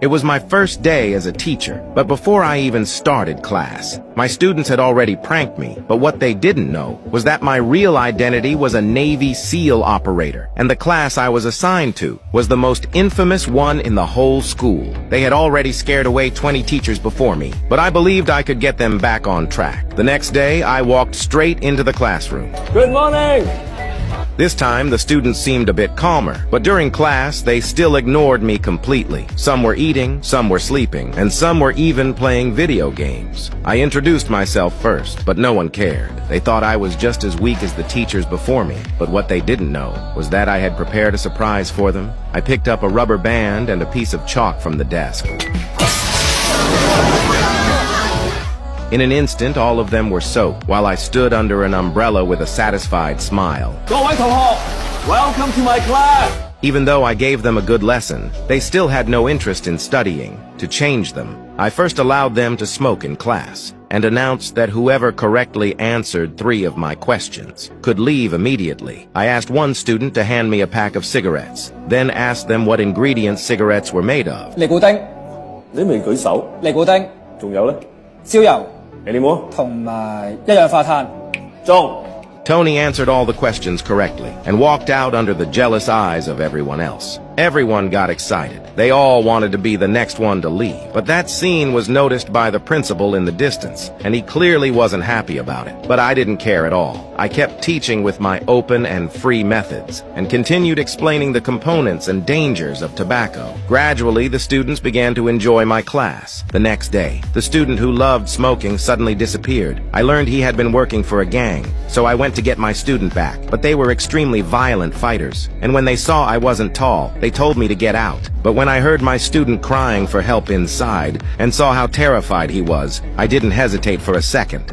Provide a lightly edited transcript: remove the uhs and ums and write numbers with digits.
It was my first day as a teacher, but before I even started class, my students had already pranked me, but what they didn't know was that my real identity was a Navy SEAL operator, and the class I was assigned to was the most infamous one in the whole school. They had already scared away 20 teachers before me, but I believed I could get them back on track. The next day, I walked straight into the classroom. Good morning! This time, the students seemed a bit calmer, but during class, they still ignored me completely. Some were eating, some were sleeping, and some were even playing video games. I introduced myself first, but no one cared. They thought I was just as weak as the teachers before me, but what they didn't know was that I had prepared a surprise for them. I picked up a rubber band and a piece of chalk from the desk. In an instant, all of them were soaked, while I stood under an umbrella with a satisfied smile. 各位同學, welcome to my class! Even though I gave them a good lesson, they still had no interest in studying. To change them, I first allowed them to smoke in class, and announced that whoever correctly answered 3 of my questions could leave immediately. I asked one student to hand me a pack of cigarettes, then asked them what ingredients cigarettes were made of. 尼古丁你未舉手尼古丁仲有呢燒油 Any more? 同埋一氧化碳中 Tony answered all the questions correctly and walked out under the jealous eyes of everyone else. Everyone got excited. They all wanted to be the next one to leave. But that scene was noticed by the principal in the distance, and he clearly wasn't happy about it. But I didn't care at all. I kept teaching with my open and free methods, and continued explaining the components and dangers of tobacco. Gradually, the students began to enjoy my class. The next day, the student who loved smoking suddenly disappeared. I learned he had been working for a gang, so I went to get my student back. But they were extremely violent fighters, and when they saw I wasn't tall, they told me to get out. But when I heard my student crying for help inside and saw how terrified he was, I didn't hesitate for a second.